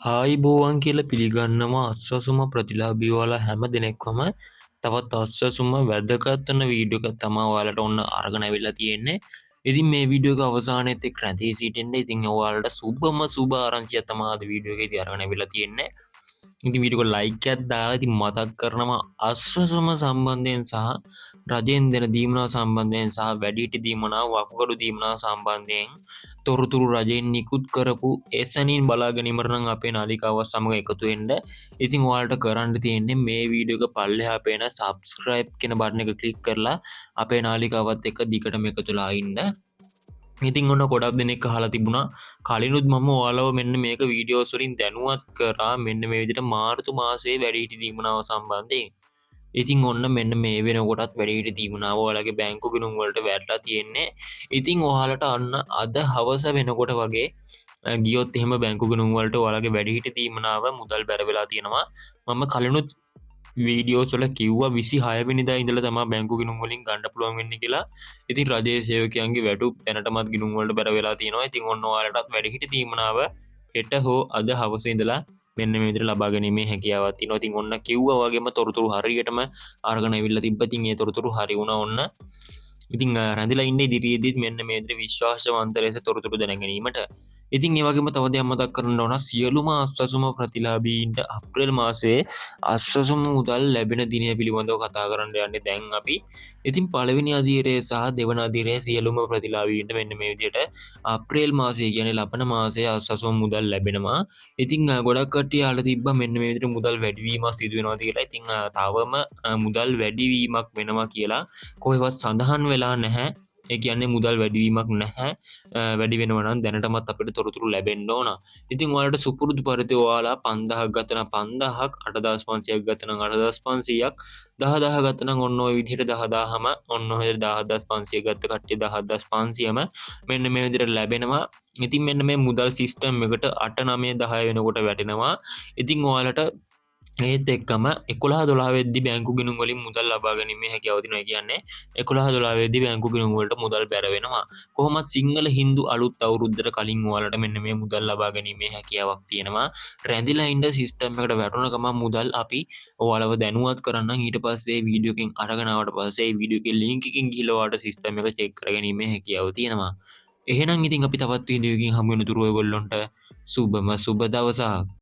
ආයිබෝවන් කියලා පිළිගන්නවා අස්වසුම ප්‍රතිලාභී ඔයාලා හැම දෙනෙක්වම තවත් අස්වසුම වැදගත් වෙන වීඩියෝ එකක් තමයි ඔයාලට ඔන්න අරගෙන අවිල්ලා තියෙන්නේ. ඉතින් මේ වීඩියෝ එක අවසානයේත් එක්ක රැඳී සිටින්න. ඉතින් ඔයාලට සුබ ආරංචියක් තමයි අද වීඩියෝ එකේදී අරගෙන අවිල්ලා තියෙන්නේ. ඉතින් වීඩියෝ එක ලයික් එකක් දාලා ඉතින් මතක් කරනවා අස්වසුම සම්බන්ධයෙන් සහ රජයෙන් දෙන දීමනාව සම්බන්ධයෙන් සහ වැඩිහිටි දීමනාව වකුගඩු දීමනාව සම්බන්ධයෙන් තොරතුරු රජයෙන් නිකුත් කරපු ඒ සැනින් බලා ගැනීමට නම් අපේ නාලිකාවත් සමග එකතු වෙන්න. ඉතින් ඔයාලට කරන්න තියෙන්නේ මේ වීඩියෝ එක පල්ලෙහා පේන subscribe කියන බටන් එක ක්ලික් කරලා අපේ නාලිකාවත් එක්ක දිගටම එකතුලා ඉන්න. ඉතින් ඔන්න ගොඩක් දෙනෙක් අහලා තිබුණා කලිනුත් මම ඔයාලව මෙන්න මේක වීඩියෝස් වලින් දැනුවත් කරා මෙන්න මේ විදිහට මාර්තු මාසයේ වැඩිහිටි දීමනාව සම්බන්ධයෙන්. ඉතින් ඔන්න මෙන්න මේ වෙනකොටත් වැඩිහිටි දීමනාව ඔයාලගේ බැංකු ගිණුම් වලට වැටලා තියෙන්නේ. ඉතින් ඔයාලට අන්න අද හවස වෙනකොට වගේ ගියොත් එහෙම බැංකු ගිණුම් වලට ඔයාලගේ වැඩිහිටි දීමනාව මුදල් බැර වෙලා තියෙනවා. මම කලිනුත් වීඩියෝස් වල කිව්වා 26 වෙනිදා ඉඳලා තමයි බැංකු ගිණුම් වලින් ගන්න පුළුවන් වෙන්නේ කියලා. ඉතින් රජයේ සේවකයන්ගේ වැටුප් දැනටමත් ගිණුම් වලට බැර වෙලා තියෙනවා. ඉතින් ඔන්න ඔයාලටත් වැඩිහිටි දීමනාව හෙට හෝ අද හවස ඉඳලා මෙන්න මේ විදිහට ලබා ගැනීමේ හැකියාවක් තියෙනවා. ඉතින් ඔන්න කිව්වා වගේම තොරතුරු හරියටම අරගෙන අවිල්ලා තිබ්බා. ඉතින් ඒ තොරතුරු හරි වුණා ඔන්න. ඉතින් රැඳිලා ඉන්න ඉදිරියේදීත් මෙන්න මේ විදිහට විශ්වාසවන්ත ලෙස තොරතුරු දැන ගැනීමට. ඉතින් ඒ වගේම තව දෙයක් මතක් කරන්න ඕන සියලුම අස්වසුම ප්‍රතිලාභීන්ට අප්‍රේල් මාසයේ අස්වසුම මුදල් ලැබෙන දිනය පිළිබඳව කතා කරන්න යන්නේ දැන් අපි. ඉතින් පළවෙනි අදියරේ සහ දෙවන අදියරේ සියලුම ප්‍රතිලාභීන්ට මෙන්න මේ විදිහට අප්‍රේල් මාසයේ කියන්නේ ලබන මාසයේ අස්වසුම මුදල් ලැබෙනවා. ඉතින් ගොඩක් කට්ටිය අහලා තිබ්බා මෙන්න මේ විදිහට මුදල් වැඩිවීමක් සිදු වෙනවා කියලා. ඉතින් තවම මුදල් වැඩිවීමක් වෙනවා කියලා කොහෙවත් සඳහන් වෙලා නැහැ. ඒ කියන්නේ මුදල් වැඩිවීමක් නැහැ. වැඩි වෙනවා නම් දැනටමත් අපිට තොරතුරු ලැබෙන්න ඕන. ඉතින් ඔයාලට සුපුරුදු පරිදි ඔයාලා 5000ක් ගත්ත නම් 5000ක් 8500ක් ගත්ත නම් 8500ක් 10000 ගත්ත නම් ඔන්න ඔය විදිහට 10000ම ඔන්න ඔය 10500 ගත්ත කට්ටිය 10500ම මෙන්න මේ විදිහට ලැබෙනවා. ඉතින් මෙන්න මේ මුදල් සිස්ටම් එකට 8 9 10 වෙනකොට වැටෙනවා. ඉතින් ඔයාලට ඒත් එක්කම 11-12 වෙද්දි බැංකු ගිණුම් වලින් මුදල් ලබා ගැනීමේ හැකියාව තියෙනවා. කියන්නේ 11-12 වෙද්දි බැංකු ගිණුම් වලට මුදල් බැර වෙනවා. කොහොමත් සිංහල හින්දු අලුත් අවුරුද්දට කලින් ඔයාලට මෙන්න මේ මුදල් ලබා ගැනීමේ හැකියාවක් තියෙනවා. රැඳිලා ඉන්න සිස්ටම් එකට වැටුණ ගමන් මුදල් අපි ඔයාලව දැනුවත් කරන්නම්. ඊට පස්සේ වීඩියෝ එකෙන් අරගෙන ආවට පස්සේ ඒ වීඩියෝ එකේ link එකකින් ගිහලා ඔයාලට සිස්ටම් එක චෙක් කරගැනීමේ හැකියාව තියෙනවා. එහෙනම් ඉතින් අපි තවත් වීඩියෝ එකකින් හමු වෙන තුරු ඔයගොල්ලන්ට සුබ දවසක්.